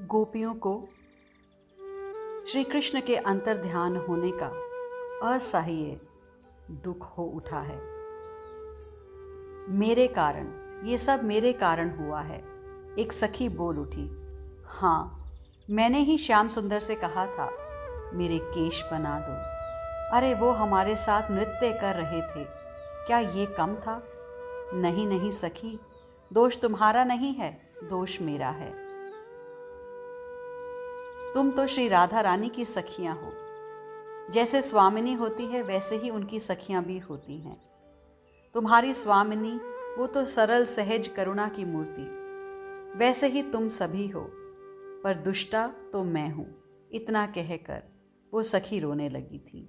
गोपियों को श्री कृष्ण के अंतर्ध्यान होने का असह्य दुख हो उठा है। मेरे कारण, ये सब मेरे कारण हुआ है। एक सखी बोल उठी। हाँ, मैंने ही श्याम सुंदर से कहा था मेरे केश बना दो। अरे वो हमारे साथ नृत्य कर रहे थे, क्या ये कम था? नहीं नहीं सखी, दोष तुम्हारा नहीं है, दोष मेरा है। तुम तो श्री राधा रानी की सखियां हो। जैसे स्वामिनी होती है वैसे ही उनकी सखियां भी होती हैं। तुम्हारी स्वामिनी वो तो सरल सहज करुणा की मूर्ति, वैसे ही तुम सभी हो, पर दुष्टा तो मैं हूं। इतना कहकर वो सखी रोने लगी थी।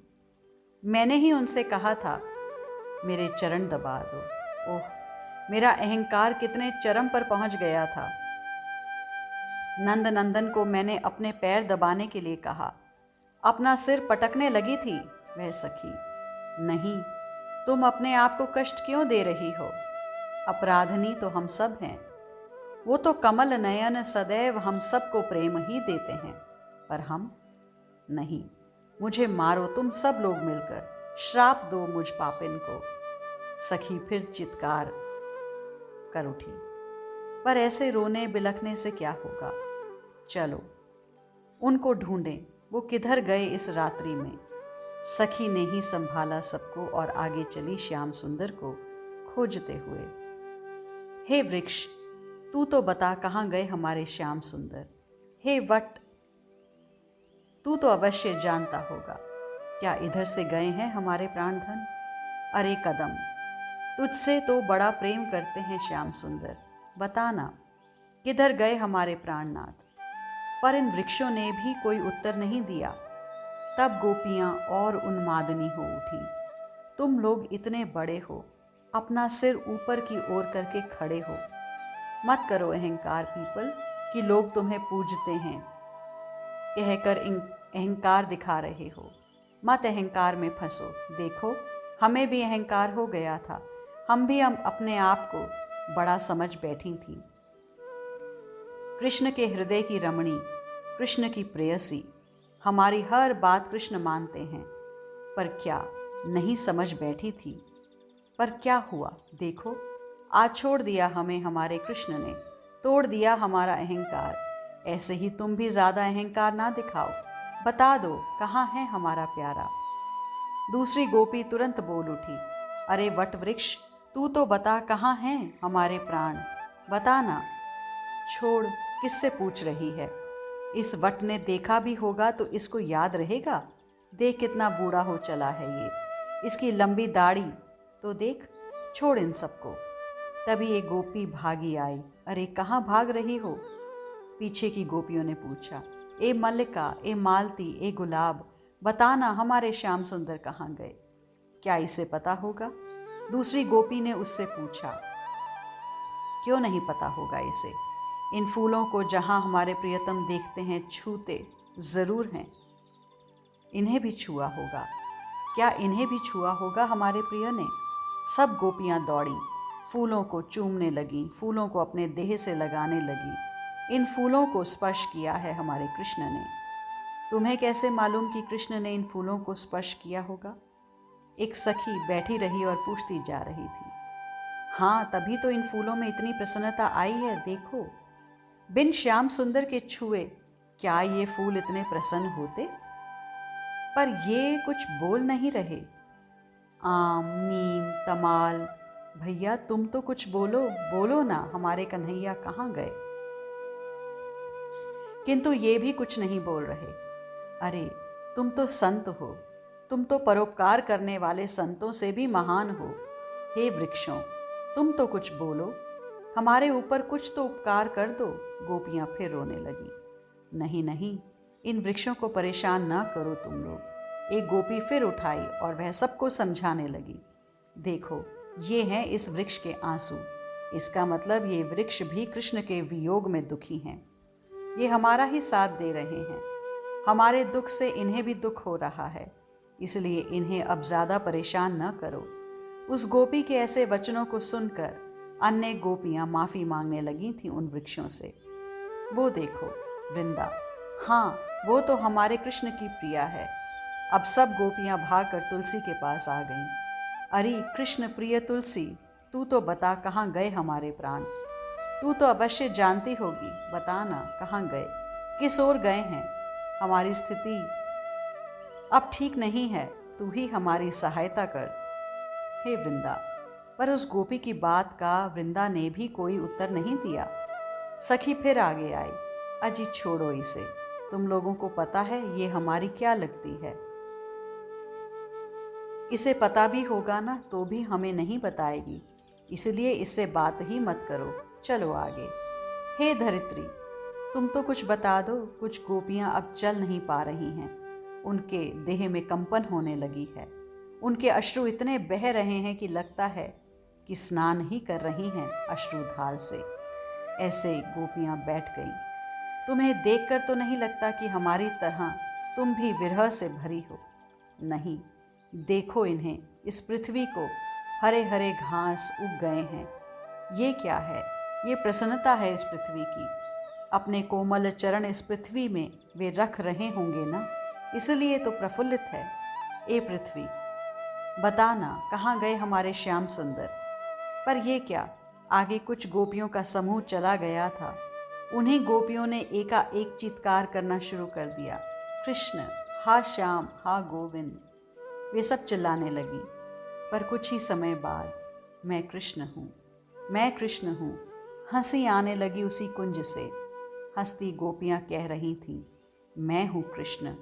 मैंने ही उनसे कहा था मेरे चरण दबा दो। ओह, मेरा अहंकार कितने चरम पर पहुंच गया था। नंद नंदन को मैंने अपने पैर दबाने के लिए कहा, अपना सिर पटकने लगी थी वह सखी। नहीं, तुम अपने आप को कष्ट क्यों दे रही हो? अपराधनी तो हम सब हैं। वो तो कमल नयन सदैव हम सबको प्रेम ही देते हैं, पर हम नहीं। मुझे मारो तुम सब लोग मिलकर, श्राप दो मुझ पापिन को। सखी फिर चित्कार कर उठी। पर ऐसे रोने बिलखने से क्या होगा? चलो उनको ढूंढें, वो किधर गए इस रात्रि में। सखी ने ही संभाला सबको और आगे चली श्याम सुंदर को खोजते हुए। हे वृक्ष, तू तो बता कहाँ गए हमारे श्याम सुंदर। हे वट, तू तो अवश्य जानता होगा, क्या इधर से गए हैं हमारे प्राणधन? अरे कदम, तुझसे तो बड़ा प्रेम करते हैं श्याम सुंदर, बताना किधर गए हमारे प्राणनाथ। पर इन वृक्षों ने भी कोई उत्तर नहीं दिया। तब गोपियां और उन्मादनी हो उठी। तुम लोग इतने बड़े हो, अपना सिर ऊपर की ओर करके खड़े हो। मत करो अहंकार पीपल कि लोग तुम्हें पूजते हैं कहकर अहंकार दिखा रहे हो। मत अहंकार में फंसो। देखो, हमें भी अहंकार हो गया था। हम भी अपने आप को बड़ा समझ बैठी थी। कृष्ण के हृदय की रमणी, कृष्ण की प्रेयसी, हमारी हर बात कृष्ण मानते हैं। पर क्या नहीं समझ बैठी थी? पर क्या हुआ देखो, आज छोड़ दिया हमें हमारे कृष्ण ने, तोड़ दिया हमारा अहंकार। ऐसे ही तुम भी ज़्यादा अहंकार ना दिखाओ। बता दो कहाँ है हमारा प्यारा। दूसरी गोपी तुरंत बोल उठी। अरे वट वृक्ष, तू तो बता कहाँ हैं हमारे प्राण, बता ना। छोड़, किससे पूछ रही है? इस वट ने देखा भी होगा तो इसको याद रहेगा। देख कितना बूढ़ा हो चला है ये, इसकी लंबी दाढ़ी तो देख। छोड़ इन सबको। तभी एक गोपी भागी आई। अरे कहाँ भाग रही हो? पीछे की गोपियों ने पूछा। ए मल्लिका, ए मालती, ए गुलाब, बताना हमारे श्याम सुंदर कहाँ गए? क्या इसे पता होगा? दूसरी गोपी ने उससे पूछा। क्यों नहीं पता होगा इसे? इन फूलों को जहाँ हमारे प्रियतम देखते हैं छूते ज़रूर हैं। इन्हें भी छुआ होगा। क्या इन्हें भी छुआ होगा हमारे प्रिय ने? सब गोपियाँ दौड़ी, फूलों को चूमने लगीं, फूलों को अपने देह से लगाने लगीं। इन फूलों को स्पर्श किया है हमारे कृष्ण ने। तुम्हें कैसे मालूम कि कृष्ण ने इन फूलों को स्पर्श किया होगा? एक सखी बैठी रही और पूछती जा रही थी। हाँ, तभी तो इन फूलों में इतनी प्रसन्नता आई है। देखो, बिन श्याम सुंदर के छुए क्या ये फूल इतने प्रसन्न होते? पर ये कुछ बोल नहीं रहे। आम, नीम, तमाल, भैया तुम तो कुछ बोलो, बोलो ना, हमारे कन्हैया कहाँ गए? किंतु ये भी कुछ नहीं बोल रहे। अरे तुम तो संत हो, तुम तो परोपकार करने वाले संतों से भी महान हो। हे वृक्षों, तुम तो कुछ बोलो, हमारे ऊपर कुछ तो उपकार कर दो। गोपियां फिर रोने लगी। नहीं नहीं, इन वृक्षों को परेशान ना करो तुम लोग। एक गोपी फिर उठाई और वह सबको समझाने लगी। देखो, ये हैं इस वृक्ष के आंसू। इसका मतलब ये वृक्ष भी कृष्ण के वियोग में दुखी हैं। ये हमारा ही साथ दे रहे हैं। हमारे दुख से इन्हें भी दुख हो रहा है, इसलिए इन्हें अब ज़्यादा परेशान न करो। उस गोपी के ऐसे वचनों को सुनकर अन्य गोपियां माफ़ी मांगने लगी थीं उन वृक्षों से। वो देखो, वृंदा, हाँ, वो तो हमारे कृष्ण की प्रिया है। अब सब गोपियां भागकर तुलसी के पास आ गईं। अरे कृष्ण प्रिय तुलसी, तू तो बता कहाँ गए हमारे प्राण। तू तो अवश्य जानती होगी, बताना कहाँ गए, किस ओर गए हैं। हमारी स्थिति अब ठीक नहीं है, तू ही हमारी सहायता कर। हे वृंदा, पर उस गोपी की बात का वृंदा ने भी कोई उत्तर नहीं दिया। सखी फिर आगे आई। अजी छोड़ो इसे, तुम लोगों को पता है ये हमारी क्या लगती है। इसे पता भी होगा ना तो भी हमें नहीं बताएगी, इसलिए इससे बात ही मत करो, चलो आगे। हे धरित्री, तुम तो कुछ बता दो। कुछ गोपियां अब चल नहीं पा रही हैं, उनके देह में कंपन होने लगी है, उनके अश्रु इतने बह रहे हैं कि लगता है कि स्नान ही कर रही हैं अश्रुधार से। ऐसे गोपियां बैठ गईं। तुम्हें देखकर तो नहीं लगता कि हमारी तरह तुम भी विरह से भरी हो। नहीं, देखो इन्हें, इस पृथ्वी को हरे हरे घास उग गए हैं। ये क्या है? ये प्रसन्नता है इस पृथ्वी की। अपने कोमल चरण इस पृथ्वी में वे रख रहे होंगे ना, इसलिए तो प्रफुल्लित है। ए पृथ्वी, बताना कहाँ गए हमारे श्याम सुंदर। पर ये क्या, आगे कुछ गोपियों का समूह चला गया था। उन्हीं गोपियों ने एकाएक चित्कार करना शुरू कर दिया, कृष्ण, हा श्याम, हा गोविंद। वे सब चिल्लाने लगी। पर कुछ ही समय बाद, मैं कृष्ण हूँ, मैं कृष्ण हूँ, हंसी आने लगी उसी कुंज से। हंसती गोपियाँ कह रही थीं, मैं हूँ कृष्ण,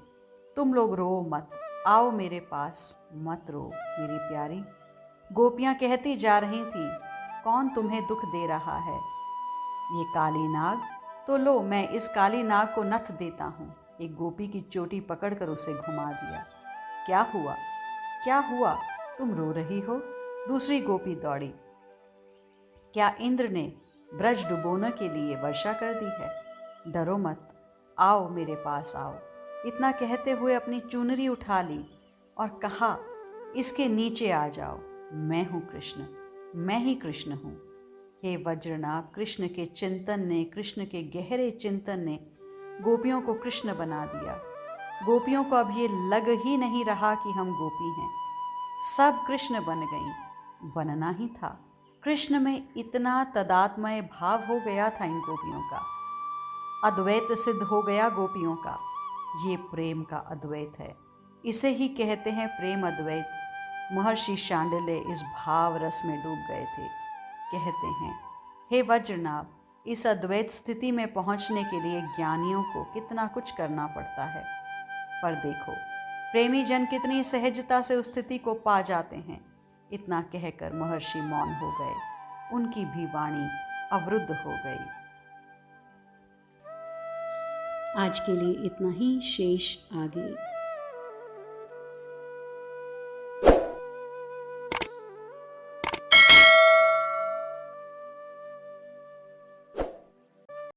तुम लोग रो मत, आओ मेरे पास, मत रो मेरी प्यारी। गोपियाँ कहती जा रही थीं, कौन तुम्हें दुख दे रहा है? ये काली नाग? तो लो, मैं इस काली नाग को नथ देता हूँ। एक गोपी की चोटी पकड़कर उसे घुमा दिया। क्या हुआ, क्या हुआ, तुम रो रही हो? दूसरी गोपी दौड़ी। क्या इंद्र ने ब्रज डुबोने के लिए वर्षा कर दी है? डरो मत, आओ मेरे पास आओ। इतना कहते हुए अपनी चुनरी उठा ली और कहा, इसके नीचे आ जाओ, मैं हूँ कृष्ण, मैं ही कृष्ण हूँ। हे वज्रनाभ, कृष्ण के चिंतन ने, कृष्ण के गहरे चिंतन ने गोपियों को कृष्ण बना दिया। गोपियों को अब ये लग ही नहीं रहा कि हम गोपी हैं, सब कृष्ण बन गईं। बनना ही था। कृष्ण में इतना तदात्मय भाव हो गया था इन गोपियों का। अद्वैत सिद्ध हो गया गोपियों का। ये प्रेम का अद्वैत है, इसे ही कहते हैं प्रेम अद्वैत। महर्षि शांडिल्य इस भाव रस में डूब गए थे। कहते हैं, हे वज्रनाभ, इस अद्वैत स्थिति में पहुंचने के लिए ज्ञानियों को कितना कुछ करना पड़ता है। पर देखो, प्रेमी जन कितनी सहजता से उस स्थिति को पा जाते हैं। इतना कहकर महर्षि मौन हो गए, उनकी भी वाणी अवरुद्ध हो गई। आज के लिए इतना ही, शेष आगे।